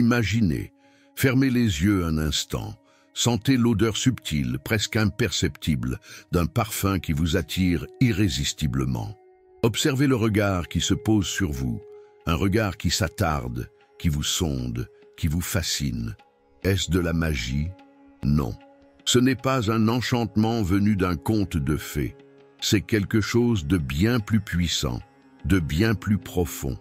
Imaginez, fermez les yeux un instant, sentez l'odeur subtile, presque imperceptible, d'un parfum qui vous attire irrésistiblement. Observez le regard qui se pose sur vous, un regard qui s'attarde, qui vous sonde, qui vous fascine. Est-ce de la magie? Non. Ce n'est pas un enchantement venu d'un conte de fées. C'est quelque chose de bien plus puissant, de bien plus profond.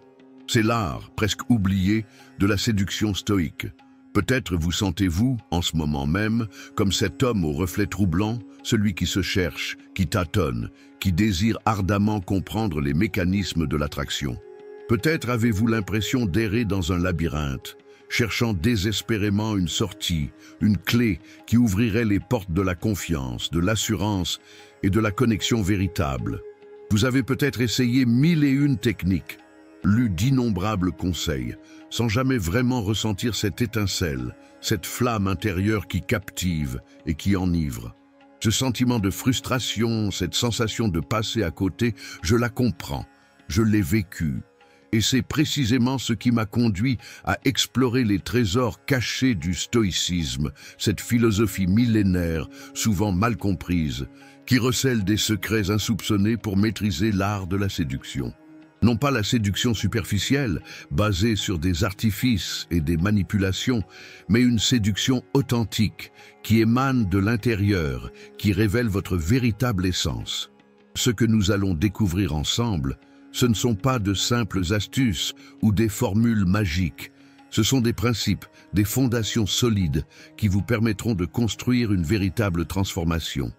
C'est l'art, presque oublié, de la séduction stoïque. Peut-être vous sentez-vous, en ce moment même, comme cet homme au reflet troublant, celui qui se cherche, qui tâtonne, qui désire ardemment comprendre les mécanismes de l'attraction. Peut-être avez-vous l'impression d'errer dans un labyrinthe, cherchant désespérément une sortie, une clé qui ouvrirait les portes de la confiance, de l'assurance et de la connexion véritable. Vous avez peut-être essayé 1001 techniques, lu d'innombrables conseils, sans jamais vraiment ressentir cette étincelle, cette flamme intérieure qui captive et qui enivre. Ce sentiment de frustration, cette sensation de passer à côté, je la comprends, je l'ai vécu. Et c'est précisément ce qui m'a conduit à explorer les trésors cachés du stoïcisme, cette philosophie millénaire, souvent mal comprise, qui recèle des secrets insoupçonnés pour maîtriser l'art de la séduction. Non pas la séduction superficielle, basée sur des artifices et des manipulations, mais une séduction authentique, qui émane de l'intérieur, qui révèle votre véritable essence. Ce que nous allons découvrir ensemble, ce ne sont pas de simples astuces ou des formules magiques. Ce sont des principes, des fondations solides qui vous permettront de construire une véritable transformation.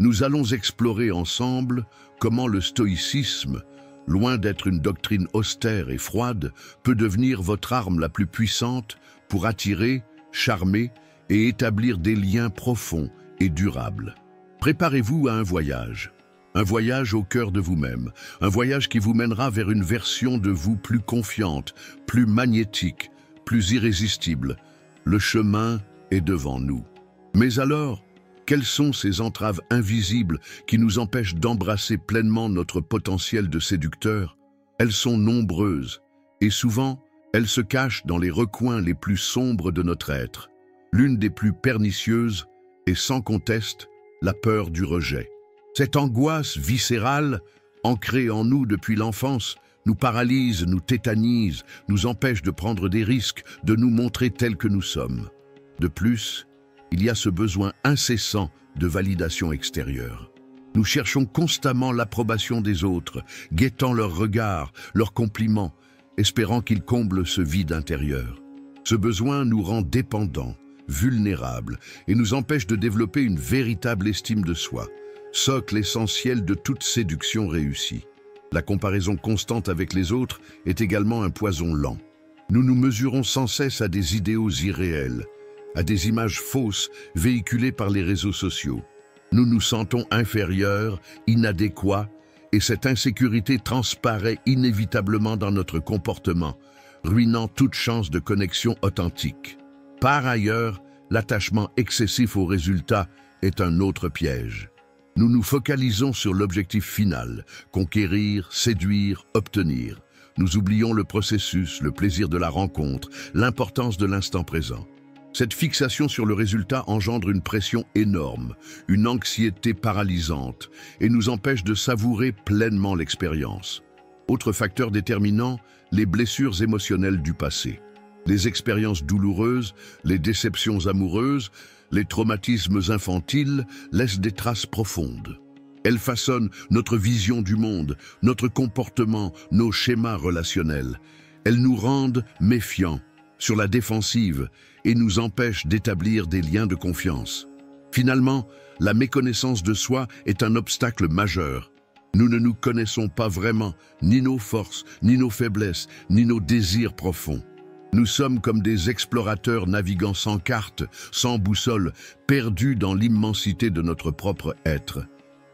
Nous allons explorer ensemble comment le stoïcisme, loin d'être une doctrine austère et froide, peut devenir votre arme la plus puissante pour attirer, charmer et établir des liens profonds et durables. Préparez-vous à un voyage au cœur de vous-même, un voyage qui vous mènera vers une version de vous plus confiante, plus magnétique, plus irrésistible. Le chemin est devant nous. Mais alors, quelles sont ces entraves invisibles qui nous empêchent d'embrasser pleinement notre potentiel de séducteur? Elles sont nombreuses, et souvent, elles se cachent dans les recoins les plus sombres de notre être. L'une des plus pernicieuses est sans conteste la peur du rejet. Cette angoisse viscérale, ancrée en nous depuis l'enfance, nous paralyse, nous tétanise, nous empêche de prendre des risques, de nous montrer tels que nous sommes. De plus, il y a ce besoin incessant de validation extérieure. Nous cherchons constamment l'approbation des autres, guettant leurs regards, leurs compliments, espérant qu'ils comblent ce vide intérieur. Ce besoin nous rend dépendants, vulnérables, et nous empêche de développer une véritable estime de soi, socle essentiel de toute séduction réussie. La comparaison constante avec les autres est également un poison lent. Nous nous mesurons sans cesse à des idéaux irréels, à des images fausses véhiculées par les réseaux sociaux. Nous nous sentons inférieurs, inadéquats, et cette insécurité transparaît inévitablement dans notre comportement, ruinant toute chance de connexion authentique. Par ailleurs, l'attachement excessif aux résultats est un autre piège. Nous nous focalisons sur l'objectif final, conquérir, séduire, obtenir. Nous oublions le processus, le plaisir de la rencontre, l'importance de l'instant présent. Cette fixation sur le résultat engendre une pression énorme, une anxiété paralysante, et nous empêche de savourer pleinement l'expérience. Autre facteur déterminant, les blessures émotionnelles du passé. Les expériences douloureuses, les déceptions amoureuses, les traumatismes infantiles laissent des traces profondes. Elles façonnent notre vision du monde, notre comportement, nos schémas relationnels. Elles nous rendent méfiants, sur la défensive, et nous empêchent d'établir des liens de confiance. Finalement, la méconnaissance de soi est un obstacle majeur. Nous ne nous connaissons pas vraiment, ni nos forces, ni nos faiblesses, ni nos désirs profonds. Nous sommes comme des explorateurs naviguant sans carte, sans boussole, perdus dans l'immensité de notre propre être.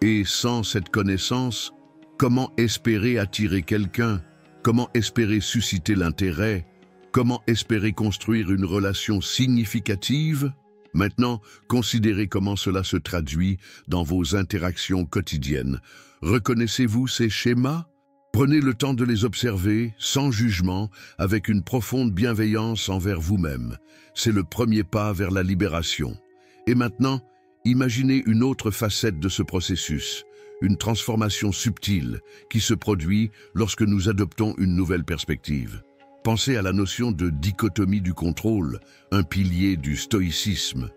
Et sans cette connaissance, comment espérer attirer quelqu'un? Comment espérer susciter l'intérêt? Comment espérer construire une relation significative? Maintenant, considérez comment cela se traduit dans vos interactions quotidiennes. Reconnaissez-vous ces schémas? Prenez le temps de les observer, sans jugement, avec une profonde bienveillance envers vous-même. C'est le premier pas vers la libération. Et maintenant, imaginez une autre facette de ce processus, une transformation subtile qui se produit lorsque nous adoptons une nouvelle perspective. Pensez à la notion de dichotomie du contrôle, un pilier du stoïcisme.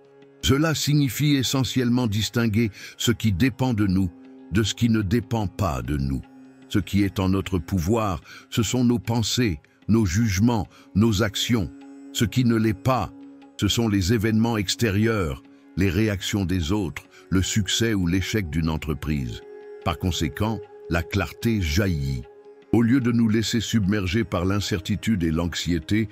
Cela signifie essentiellement distinguer ce qui dépend de nous de ce qui ne dépend pas de nous. Ce qui est en notre pouvoir, ce sont nos pensées, nos jugements, nos actions. Ce qui ne l'est pas, ce sont les événements extérieurs, les réactions des autres, le succès ou l'échec d'une entreprise. Par conséquent, la clarté jaillit. Au lieu de nous laisser submerger par l'incertitude et l'anxiété,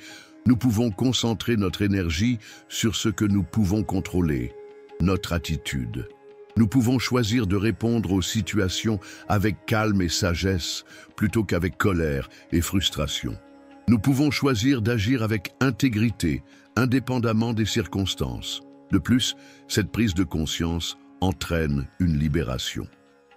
nous pouvons concentrer notre énergie sur ce que nous pouvons contrôler, notre attitude. Nous pouvons choisir de répondre aux situations avec calme et sagesse plutôt qu'avec colère et frustration. Nous pouvons choisir d'agir avec intégrité, indépendamment des circonstances. De plus, cette prise de conscience entraîne une libération.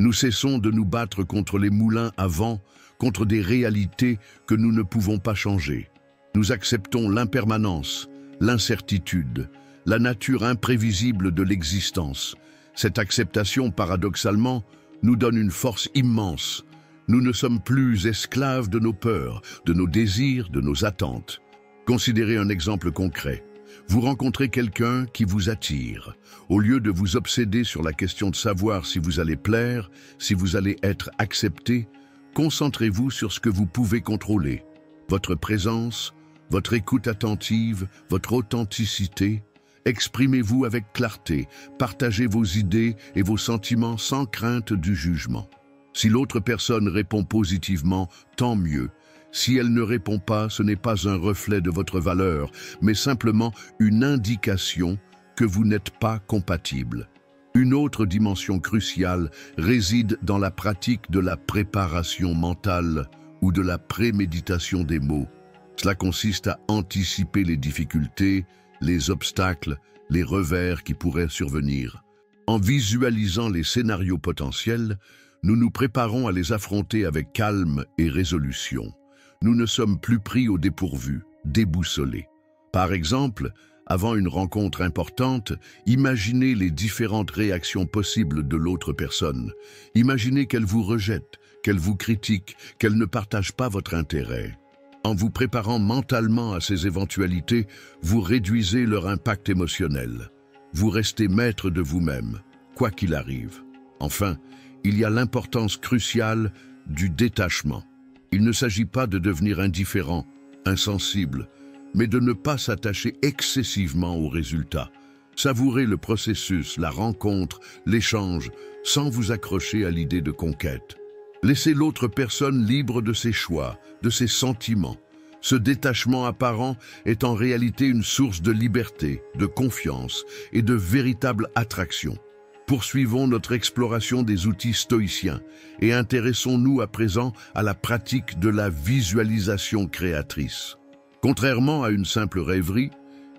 Nous cessons de nous battre contre les moulins à vent, contre des réalités que nous ne pouvons pas changer. Nous acceptons l'impermanence, l'incertitude, la nature imprévisible de l'existence. Cette acceptation, paradoxalement, nous donne une force immense. Nous ne sommes plus esclaves de nos peurs, de nos désirs, de nos attentes. Considérez un exemple concret. Vous rencontrez quelqu'un qui vous attire. Au lieu de vous obséder sur la question de savoir si vous allez plaire, si vous allez être accepté, concentrez-vous sur ce que vous pouvez contrôler. Votre présence, votre écoute attentive, votre authenticité. Exprimez-vous avec clarté, partagez vos idées et vos sentiments sans crainte du jugement. Si l'autre personne répond positivement, tant mieux. Si elle ne répond pas, ce n'est pas un reflet de votre valeur, mais simplement une indication que vous n'êtes pas compatible. Une autre dimension cruciale réside dans la pratique de la préparation mentale ou de la préméditation des mots. Cela consiste à anticiper les difficultés, les obstacles, les revers qui pourraient survenir. En visualisant les scénarios potentiels, nous nous préparons à les affronter avec calme et résolution. Nous ne sommes plus pris au dépourvu, déboussolés. Par exemple, avant une rencontre importante, imaginez les différentes réactions possibles de l'autre personne. Imaginez qu'elle vous rejette, qu'elle vous critique, qu'elle ne partage pas votre intérêt. En vous préparant mentalement à ces éventualités, vous réduisez leur impact émotionnel. Vous restez maître de vous-même, quoi qu'il arrive. Enfin, il y a l'importance cruciale du détachement. Il ne s'agit pas de devenir indifférent, insensible, mais de ne pas s'attacher excessivement aux résultats. Savourez le processus, la rencontre, l'échange, sans vous accrocher à l'idée de conquête. Laissez l'autre personne libre de ses choix, de ses sentiments. Ce détachement apparent est en réalité une source de liberté, de confiance et de véritable attraction. Poursuivons notre exploration des outils stoïciens et intéressons-nous à présent à la pratique de la visualisation créatrice. Contrairement à une simple rêverie,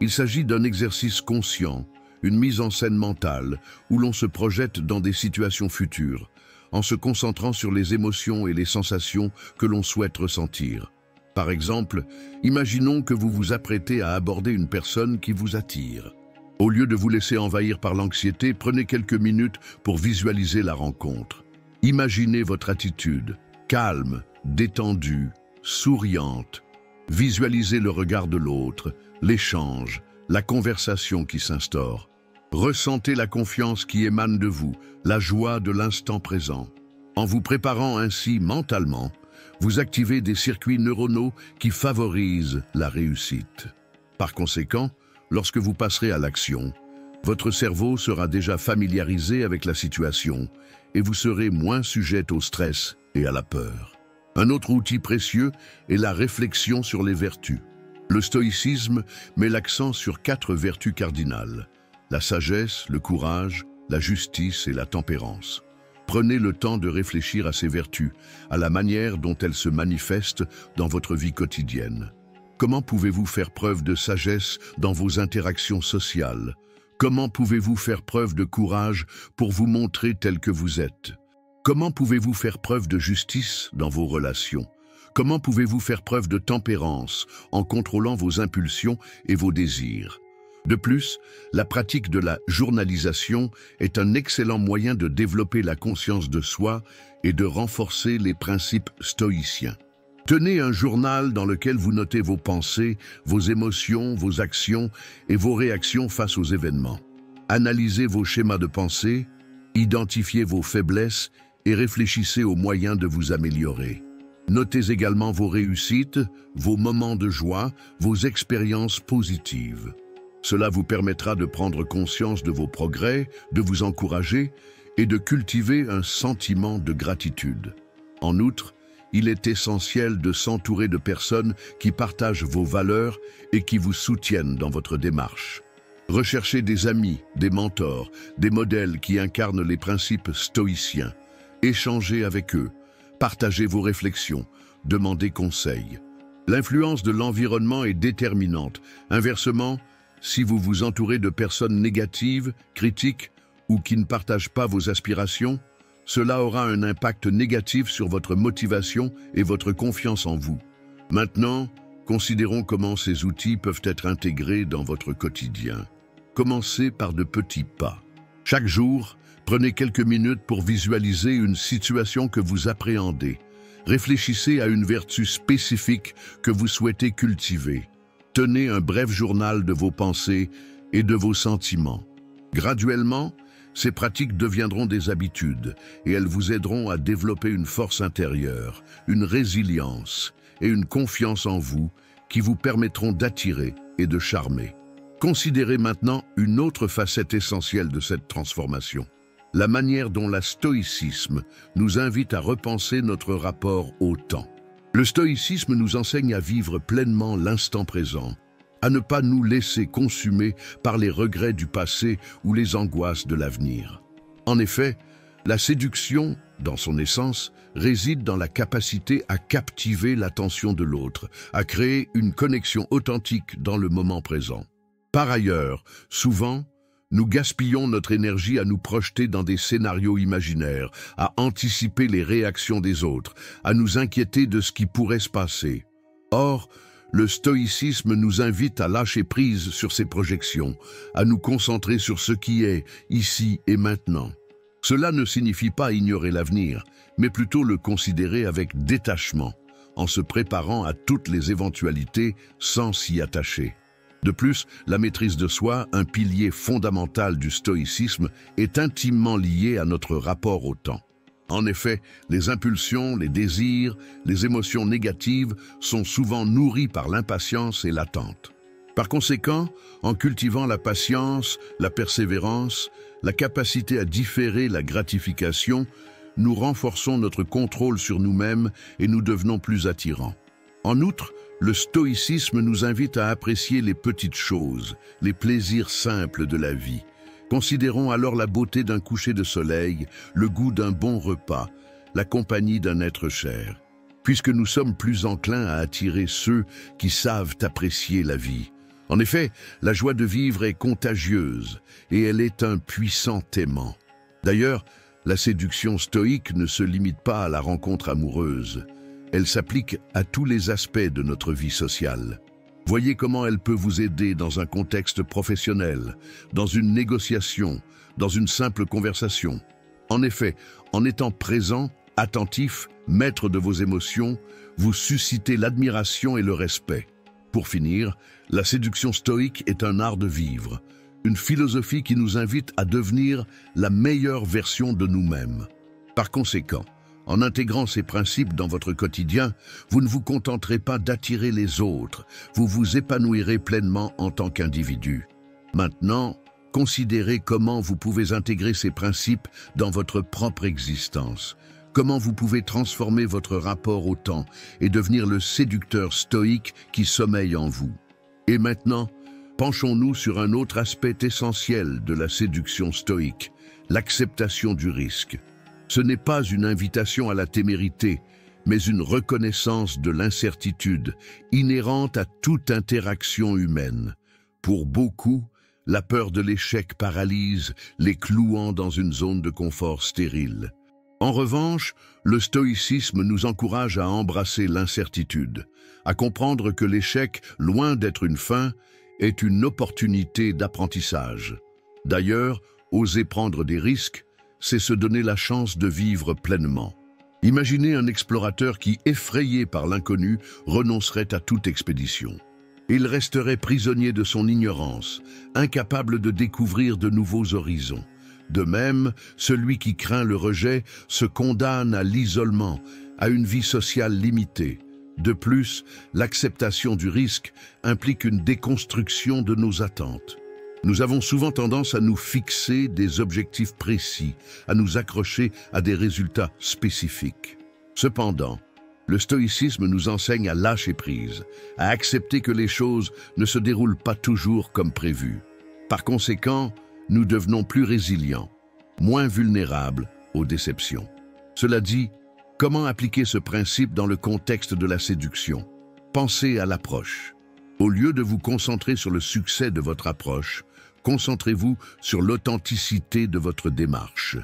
il s'agit d'un exercice conscient, une mise en scène mentale où l'on se projette dans des situations futures, en se concentrant sur les émotions et les sensations que l'on souhaite ressentir. Par exemple, imaginons que vous vous apprêtez à aborder une personne qui vous attire. Au lieu de vous laisser envahir par l'anxiété, prenez quelques minutes pour visualiser la rencontre. Imaginez votre attitude, calme, détendue, souriante. Visualisez le regard de l'autre, l'échange, la conversation qui s'instaure. Ressentez la confiance qui émane de vous, la joie de l'instant présent. En vous préparant ainsi mentalement, vous activez des circuits neuronaux qui favorisent la réussite. Par conséquent, lorsque vous passerez à l'action, votre cerveau sera déjà familiarisé avec la situation et vous serez moins sujette au stress et à la peur. Un autre outil précieux est la réflexion sur les vertus. Le stoïcisme met l'accent sur 4 vertus cardinales: la sagesse, le courage, la justice et la tempérance. Prenez le temps de réfléchir à ces vertus, à la manière dont elles se manifestent dans votre vie quotidienne. Comment pouvez-vous faire preuve de sagesse dans vos interactions sociales? Comment pouvez-vous faire preuve de courage pour vous montrer tel que vous êtes? Comment pouvez-vous faire preuve de justice dans vos relations? Comment pouvez-vous faire preuve de tempérance en contrôlant vos impulsions et vos désirs? De plus, la pratique de la journalisation est un excellent moyen de développer la conscience de soi et de renforcer les principes stoïciens. Tenez un journal dans lequel vous notez vos pensées, vos émotions, vos actions et vos réactions face aux événements. Analysez vos schémas de pensée, identifiez vos faiblesses et réfléchissez aux moyens de vous améliorer. Notez également vos réussites, vos moments de joie, vos expériences positives. Cela vous permettra de prendre conscience de vos progrès, de vous encourager et de cultiver un sentiment de gratitude. En outre, il est essentiel de s'entourer de personnes qui partagent vos valeurs et qui vous soutiennent dans votre démarche. Recherchez des amis, des mentors, des modèles qui incarnent les principes stoïciens. Échangez avec eux, partagez vos réflexions, demandez conseil. L'influence de l'environnement est déterminante. Inversement, si vous vous entourez de personnes négatives, critiques ou qui ne partagent pas vos aspirations, cela aura un impact négatif sur votre motivation et votre confiance en vous. Maintenant, considérons comment ces outils peuvent être intégrés dans votre quotidien. Commencez par de petits pas. Chaque jour, prenez quelques minutes pour visualiser une situation que vous appréhendez. Réfléchissez à une vertu spécifique que vous souhaitez cultiver. Tenez un bref journal de vos pensées et de vos sentiments. Graduellement, ces pratiques deviendront des habitudes et elles vous aideront à développer une force intérieure, une résilience et une confiance en vous qui vous permettront d'attirer et de charmer. Considérez maintenant une autre facette essentielle de cette transformation. La manière dont le stoïcisme nous invite à repenser notre rapport au temps. Le stoïcisme nous enseigne à vivre pleinement l'instant présent, à ne pas nous laisser consumer par les regrets du passé ou les angoisses de l'avenir. En effet, la séduction, dans son essence, réside dans la capacité à captiver l'attention de l'autre, à créer une connexion authentique dans le moment présent. Par ailleurs, souvent, nous gaspillons notre énergie à nous projeter dans des scénarios imaginaires, à anticiper les réactions des autres, à nous inquiéter de ce qui pourrait se passer. Or, le stoïcisme nous invite à lâcher prise sur ces projections, à nous concentrer sur ce qui est, ici et maintenant. Cela ne signifie pas ignorer l'avenir, mais plutôt le considérer avec détachement, en se préparant à toutes les éventualités sans s'y attacher. De plus, la maîtrise de soi, un pilier fondamental du stoïcisme, est intimement liée à notre rapport au temps. En effet, les impulsions, les désirs, les émotions négatives sont souvent nourries par l'impatience et l'attente. Par conséquent, en cultivant la patience, la persévérance, la capacité à différer la gratification, nous renforçons notre contrôle sur nous-mêmes et nous devenons plus attirants. En outre, le stoïcisme nous invite à apprécier les petites choses, les plaisirs simples de la vie. Considérons alors la beauté d'un coucher de soleil, le goût d'un bon repas, la compagnie d'un être cher, puisque nous sommes plus enclins à attirer ceux qui savent apprécier la vie. En effet, la joie de vivre est contagieuse et elle est un puissant aimant. D'ailleurs, la séduction stoïque ne se limite pas à la rencontre amoureuse. Elle s'applique à tous les aspects de notre vie sociale. Voyez comment elle peut vous aider dans un contexte professionnel, dans une négociation, dans une simple conversation. En effet, en étant présent, attentif, maître de vos émotions, vous suscitez l'admiration et le respect. Pour finir, la séduction stoïque est un art de vivre, une philosophie qui nous invite à devenir la meilleure version de nous-mêmes. Par conséquent, en intégrant ces principes dans votre quotidien, vous ne vous contenterez pas d'attirer les autres, vous vous épanouirez pleinement en tant qu'individu. Maintenant, considérez comment vous pouvez intégrer ces principes dans votre propre existence, comment vous pouvez transformer votre rapport au temps et devenir le séducteur stoïque qui sommeille en vous. Et maintenant, penchons-nous sur un autre aspect essentiel de la séduction stoïque, l'acceptation du risque. Ce n'est pas une invitation à la témérité, mais une reconnaissance de l'incertitude inhérente à toute interaction humaine. Pour beaucoup, la peur de l'échec paralyse, les clouant dans une zone de confort stérile. En revanche, le stoïcisme nous encourage à embrasser l'incertitude, à comprendre que l'échec, loin d'être une fin, est une opportunité d'apprentissage. D'ailleurs, oser prendre des risques, c'est se donner la chance de vivre pleinement. Imaginez un explorateur qui, effrayé par l'inconnu, renoncerait à toute expédition. Il resterait prisonnier de son ignorance, incapable de découvrir de nouveaux horizons. De même, celui qui craint le rejet se condamne à l'isolement, à une vie sociale limitée. De plus, l'acceptation du risque implique une déconstruction de nos attentes. Nous avons souvent tendance à nous fixer des objectifs précis, à nous accrocher à des résultats spécifiques. Cependant, le stoïcisme nous enseigne à lâcher prise, à accepter que les choses ne se déroulent pas toujours comme prévu. Par conséquent, nous devenons plus résilients, moins vulnérables aux déceptions. Cela dit, comment appliquer ce principe dans le contexte de la séduction? Pensez à l'approche. Au lieu de vous concentrer sur le succès de votre approche, concentrez-vous sur l'authenticité de votre démarche.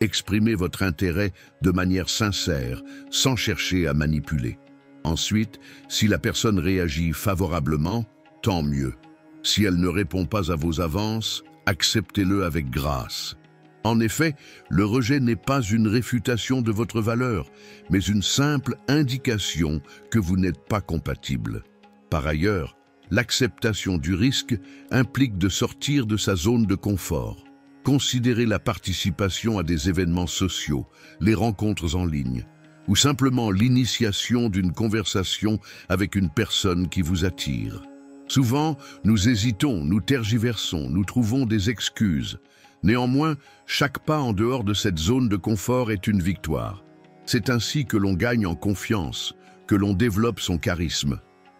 Exprimez votre intérêt de manière sincère, sans chercher à manipuler. Ensuite, si la personne réagit favorablement, tant mieux. Si elle ne répond pas à vos avances, acceptez-le avec grâce. En effet, le rejet n'est pas une réfutation de votre valeur, mais une simple indication que vous n'êtes pas compatible. Par ailleurs, l'acceptation du risque implique de sortir de sa zone de confort. Considérez la participation à des événements sociaux, les rencontres en ligne, ou simplement l'initiation d'une conversation avec une personne qui vous attire. Souvent, nous hésitons, nous tergiversons, nous trouvons des excuses. Néanmoins, chaque pas en dehors de cette zone de confort est une victoire. C'est ainsi que l'on gagne en confiance, que l'on développe son charisme.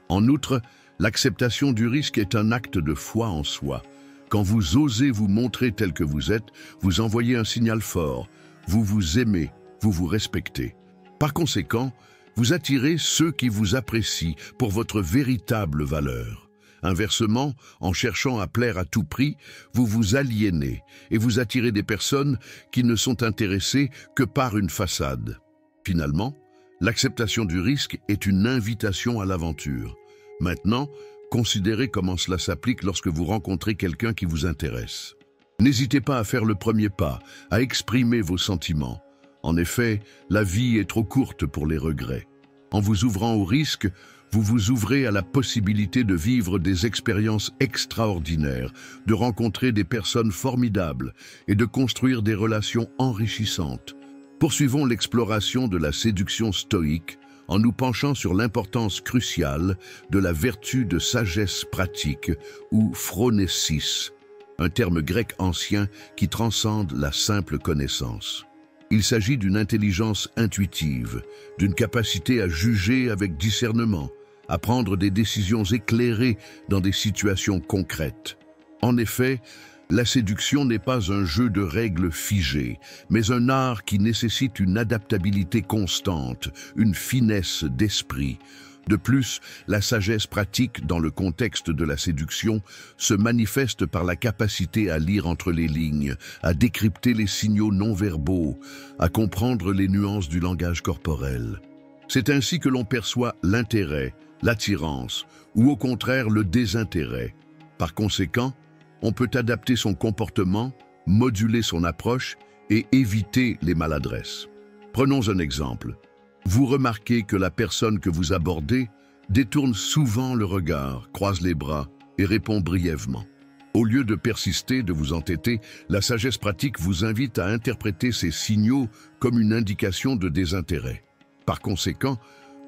En outre, l'acceptation du risque est un acte de foi en soi. Quand vous osez vous montrer tel que vous êtes, vous envoyez un signal fort. Vous vous aimez, vous vous respectez. Par conséquent, vous attirez ceux qui vous apprécient pour votre véritable valeur. Inversement, en cherchant à plaire à tout prix, vous vous aliénez et vous attirez des personnes qui ne sont intéressées que par une façade. Finalement, l'acceptation du risque est une invitation à l'aventure. Maintenant, considérez comment cela s'applique lorsque vous rencontrez quelqu'un qui vous intéresse. N'hésitez pas à faire le premier pas, à exprimer vos sentiments. En effet, la vie est trop courte pour les regrets. En vous ouvrant au risque, vous vous ouvrez à la possibilité de vivre des expériences extraordinaires, de rencontrer des personnes formidables et de construire des relations enrichissantes. Poursuivons l'exploration de la séduction stoïque en nous penchant sur l'importance cruciale de la vertu de sagesse pratique ou phronesis, un terme grec ancien qui transcende la simple connaissance. Il s'agit d'une intelligence intuitive, d'une capacité à juger avec discernement, à prendre des décisions éclairées dans des situations concrètes. En effet, la séduction n'est pas un jeu de règles figées, mais un art qui nécessite une adaptabilité constante, une finesse d'esprit. De plus, la sagesse pratique dans le contexte de la séduction se manifeste par la capacité à lire entre les lignes, à décrypter les signaux non-verbaux, à comprendre les nuances du langage corporel. C'est ainsi que l'on perçoit l'intérêt, l'attirance ou au contraire le désintérêt. Par conséquent, on peut adapter son comportement, moduler son approche et éviter les maladresses. Prenons un exemple. Vous remarquez que la personne que vous abordez détourne souvent le regard, croise les bras et répond brièvement. Au lieu de persister, de vous entêter, la sagesse pratique vous invite à interpréter ces signaux comme une indication de désintérêt. Par conséquent,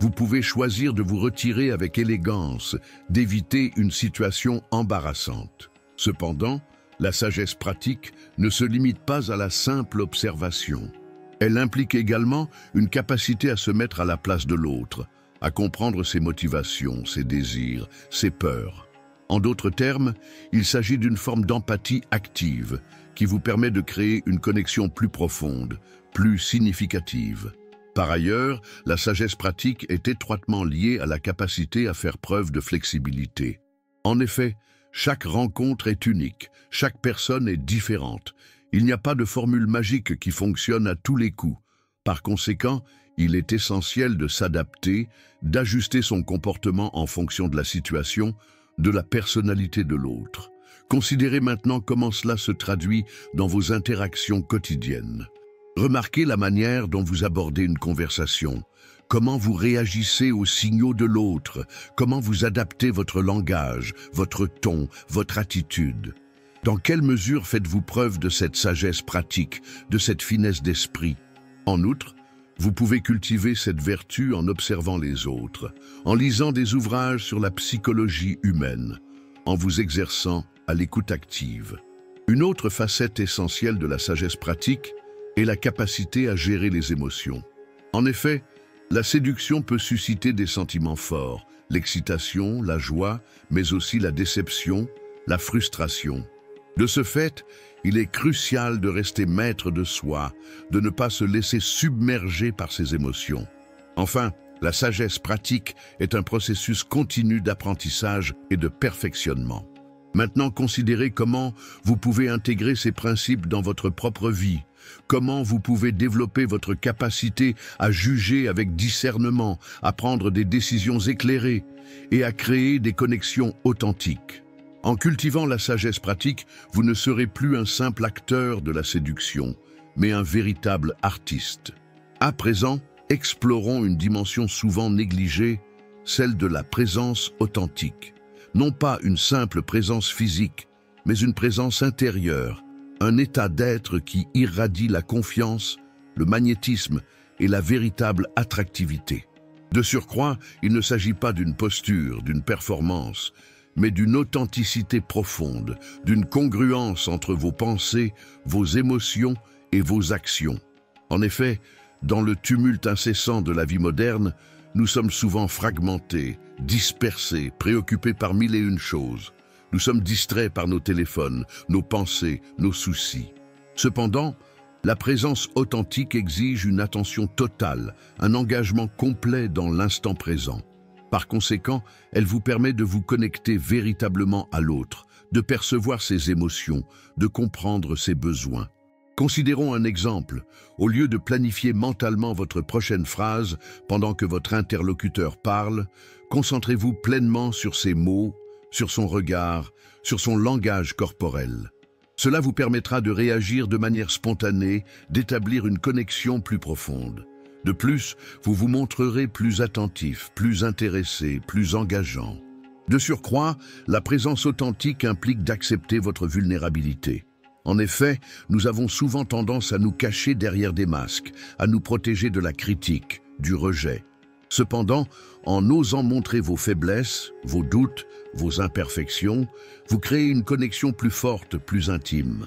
vous pouvez choisir de vous retirer avec élégance, d'éviter une situation embarrassante. Cependant, la sagesse pratique ne se limite pas à la simple observation. Elle implique également une capacité à se mettre à la place de l'autre, à comprendre ses motivations, ses désirs, ses peurs. En d'autres termes, il s'agit d'une forme d'empathie active qui vous permet de créer une connexion plus profonde, plus significative. Par ailleurs, la sagesse pratique est étroitement liée à la capacité à faire preuve de flexibilité. En effet, chaque rencontre est unique, chaque personne est différente. Il n'y a pas de formule magique qui fonctionne à tous les coups. Par conséquent, il est essentiel de s'adapter, d'ajuster son comportement en fonction de la situation, de la personnalité de l'autre. Considérez maintenant comment cela se traduit dans vos interactions quotidiennes. Remarquez la manière dont vous abordez une conversation, comment vous réagissez aux signaux de l'autre, comment vous adaptez votre langage, votre ton, votre attitude. Dans quelle mesure faites-vous preuve de cette sagesse pratique, de cette finesse d'esprit? En outre, vous pouvez cultiver cette vertu en observant les autres, en lisant des ouvrages sur la psychologie humaine, en vous exerçant à l'écoute active. Une autre facette essentielle de la sagesse pratique est la capacité à gérer les émotions. En effet, la séduction peut susciter des sentiments forts, l'excitation, la joie, mais aussi la déception, la frustration. De ce fait, il est crucial de rester maître de soi, de ne pas se laisser submerger par ses émotions. Enfin, la sagesse pratique est un processus continu d'apprentissage et de perfectionnement. Maintenant, considérez comment vous pouvez intégrer ces principes dans votre propre vie, comment vous pouvez développer votre capacité à juger avec discernement, à prendre des décisions éclairées et à créer des connexions authentiques. En cultivant la sagesse pratique, vous ne serez plus un simple acteur de la séduction, mais un véritable artiste. À présent, explorons une dimension souvent négligée, celle de la présence authentique. Non pas une simple présence physique, mais une présence intérieure, un état d'être qui irradie la confiance, le magnétisme et la véritable attractivité. De surcroît, il ne s'agit pas d'une posture, d'une performance, mais d'une authenticité profonde, d'une congruence entre vos pensées, vos émotions et vos actions. En effet, dans le tumulte incessant de la vie moderne, nous sommes souvent fragmentés, dispersés, préoccupés par mille et une choses. Nous sommes distraits par nos téléphones, nos pensées, nos soucis. Cependant, la présence authentique exige une attention totale, un engagement complet dans l'instant présent. Par conséquent, elle vous permet de vous connecter véritablement à l'autre, de percevoir ses émotions, de comprendre ses besoins. Considérons un exemple. Au lieu de planifier mentalement votre prochaine phrase pendant que votre interlocuteur parle, concentrez-vous pleinement sur ses mots, sur son regard, sur son langage corporel. Cela vous permettra de réagir de manière spontanée, d'établir une connexion plus profonde. De plus, vous vous montrerez plus attentif, plus intéressé, plus engageant. De surcroît, la présence authentique implique d'accepter votre vulnérabilité. En effet, nous avons souvent tendance à nous cacher derrière des masques, à nous protéger de la critique, du rejet. Cependant, en osant montrer vos faiblesses, vos doutes, vos imperfections, vous créez une connexion plus forte, plus intime.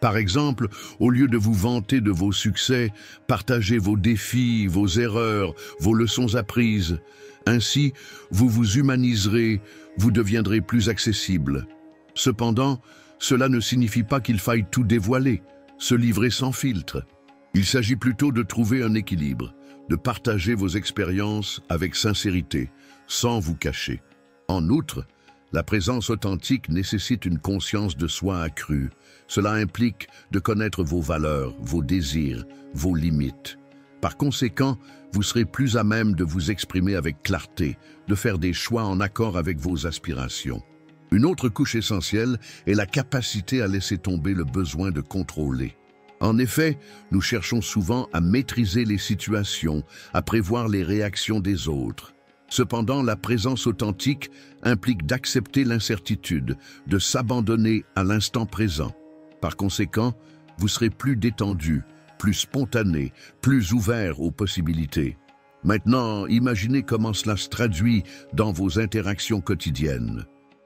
Par exemple, au lieu de vous vanter de vos succès, partagez vos défis, vos erreurs, vos leçons apprises. Ainsi, vous vous humaniserez, vous deviendrez plus accessible. Cependant, cela ne signifie pas qu'il faille tout dévoiler, se livrer sans filtre. Il s'agit plutôt de trouver un équilibre, de partager vos expériences avec sincérité, sans vous cacher. En outre, la présence authentique nécessite une conscience de soi accrue. Cela implique de connaître vos valeurs, vos désirs, vos limites. Par conséquent, vous serez plus à même de vous exprimer avec clarté, de faire des choix en accord avec vos aspirations. Une autre couche essentielle est la capacité à laisser tomber le besoin de contrôler. En effet, nous cherchons souvent à maîtriser les situations, à prévoir les réactions des autres. Cependant, la présence authentique implique d'accepter l'incertitude, de s'abandonner à l'instant présent. Par conséquent, vous serez plus détendu, plus spontané, plus ouvert aux possibilités. Maintenant, imaginez comment cela se traduit dans vos interactions quotidiennes.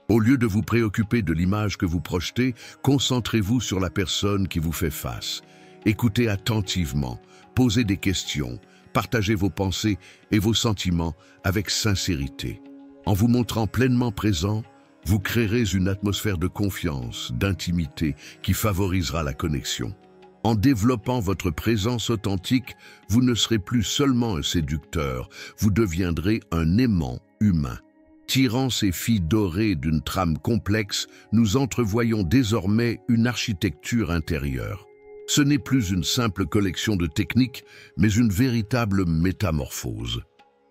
Au lieu de vous préoccuper de l'image que vous projetez, concentrez-vous sur la personne qui vous fait face. Écoutez attentivement, posez des questions, partagez vos pensées et vos sentiments avec sincérité. En vous montrant pleinement présent, vous créerez une atmosphère de confiance, d'intimité qui favorisera la connexion. En développant votre présence authentique, vous ne serez plus seulement un séducteur, vous deviendrez un aimant humain. Tirant ces filles dorées d'une trame complexe, nous entrevoyons désormais une architecture intérieure. Ce n'est plus une simple collection de techniques, mais une véritable métamorphose.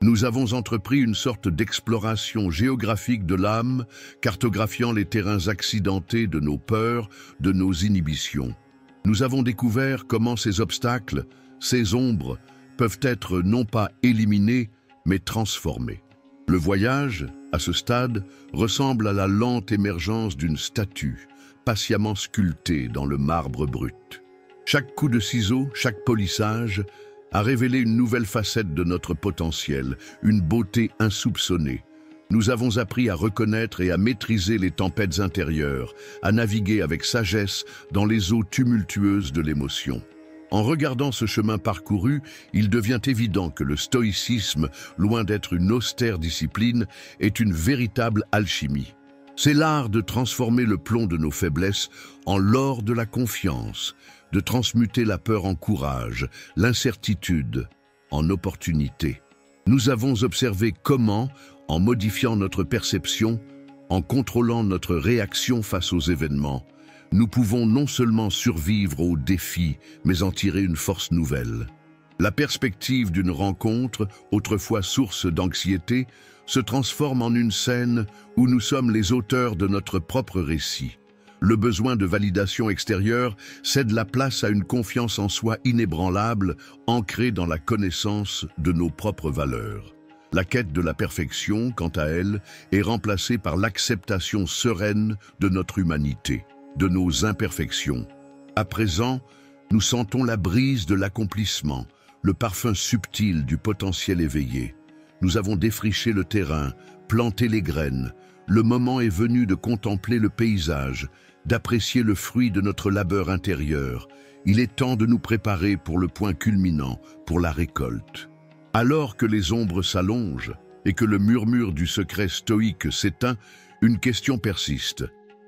Nous avons entrepris une sorte d'exploration géographique de l'âme, cartographiant les terrains accidentés de nos peurs, de nos inhibitions. Nous avons découvert comment ces obstacles, ces ombres, peuvent être non pas éliminés, mais transformés. Le voyage, à ce stade, ressemble à la lente émergence d'une statue, patiemment sculptée dans le marbre brut. Chaque coup de ciseau, chaque polissage, a révélé une nouvelle facette de notre potentiel, une beauté insoupçonnée. Nous avons appris à reconnaître et à maîtriser les tempêtes intérieures, à naviguer avec sagesse dans les eaux tumultueuses de l'émotion. En regardant ce chemin parcouru, il devient évident que le stoïcisme, loin d'être une austère discipline, est une véritable alchimie. C'est l'art de transformer le plomb de nos faiblesses en l'or de la confiance, de transmuter la peur en courage, l'incertitude en opportunité. Nous avons observé comment, en modifiant notre perception, en contrôlant notre réaction face aux événements, nous pouvons non seulement survivre aux défis, mais en tirer une force nouvelle. La perspective d'une rencontre, autrefois source d'anxiété, se transforme en une scène où nous sommes les auteurs de notre propre récit. Le besoin de validation extérieure cède la place à une confiance en soi inébranlable, ancrée dans la connaissance de nos propres valeurs. La quête de la perfection, quant à elle, est remplacée par l'acceptation sereine de notre humanité, de nos imperfections. À présent, nous sentons la brise de l'accomplissement, le parfum subtil du potentiel éveillé. Nous avons défriché le terrain, planté les graines. Le moment est venu de contempler le paysage, d'apprécier le fruit de notre labeur intérieur. Il est temps de nous préparer pour le point culminant, pour la récolte. Alors que les ombres s'allongent et que le murmure du secret stoïque s'éteint, une question persiste.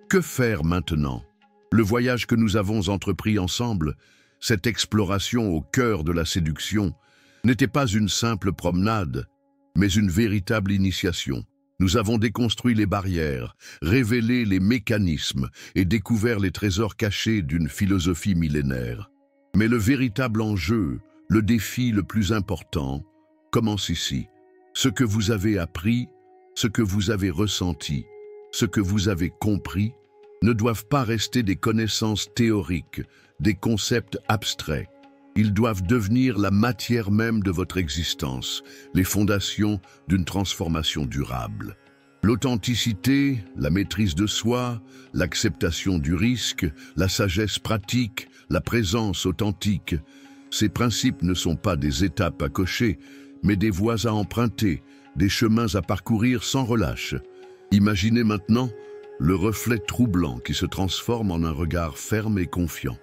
Que faire maintenant? Le voyage que nous avons entrepris ensemble, cette exploration au cœur de la séduction, n'était pas une simple promenade, mais une véritable initiation. Nous avons déconstruit les barrières, révélé les mécanismes et découvert les trésors cachés d'une philosophie millénaire. Mais le véritable enjeu, le défi le plus important, commence ici. Ce que vous avez appris, ce que vous avez ressenti, ce que vous avez compris, ne doivent pas rester des connaissances théoriques, des concepts abstraits. Ils doivent devenir la matière même de votre existence, les fondations d'une transformation durable. L'authenticité, la maîtrise de soi, l'acceptation du risque, la sagesse pratique, la présence authentique, ces principes ne sont pas des étapes à cocher, mais des voies à emprunter, des chemins à parcourir sans relâche. Imaginez maintenant le reflet troublant qui se transforme en un regard ferme et confiant.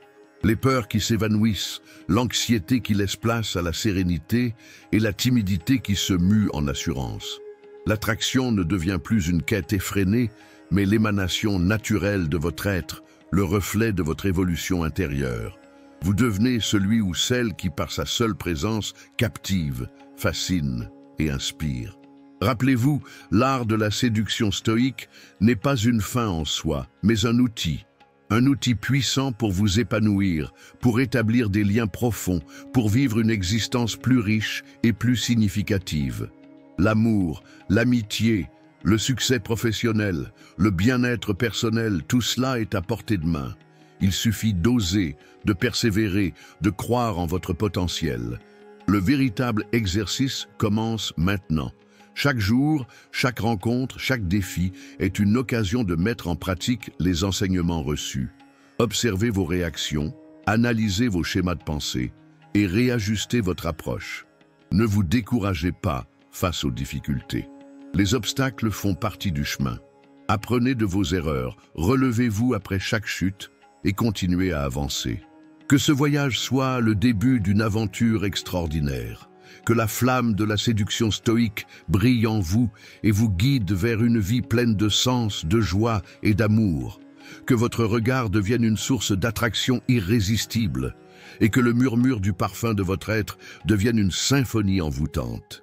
Les peurs qui s'évanouissent, l'anxiété qui laisse place à la sérénité et la timidité qui se mue en assurance. L'attraction ne devient plus une quête effrénée, mais l'émanation naturelle de votre être, le reflet de votre évolution intérieure. Vous devenez celui ou celle qui, par sa seule présence, captive, fascine et inspire. Rappelez-vous, l'art de la séduction stoïque n'est pas une fin en soi, mais un outil puissant pour vous épanouir, pour établir des liens profonds, pour vivre une existence plus riche et plus significative. L'amour, l'amitié, le succès professionnel, le bien-être personnel, tout cela est à portée de main. Il suffit d'oser, de persévérer, de croire en votre potentiel. Le véritable exercice commence maintenant. Chaque jour, chaque rencontre, chaque défi est une occasion de mettre en pratique les enseignements reçus. Observez vos réactions, analysez vos schémas de pensée et réajustez votre approche. Ne vous découragez pas face aux difficultés. Les obstacles font partie du chemin. Apprenez de vos erreurs, relevez-vous après chaque chute et continuez à avancer. Que ce voyage soit le début d'une aventure extraordinaire. Que la flamme de la séduction stoïque brille en vous et vous guide vers une vie pleine de sens, de joie et d'amour. Que votre regard devienne une source d'attraction irrésistible et que le murmure du parfum de votre être devienne une symphonie envoûtante.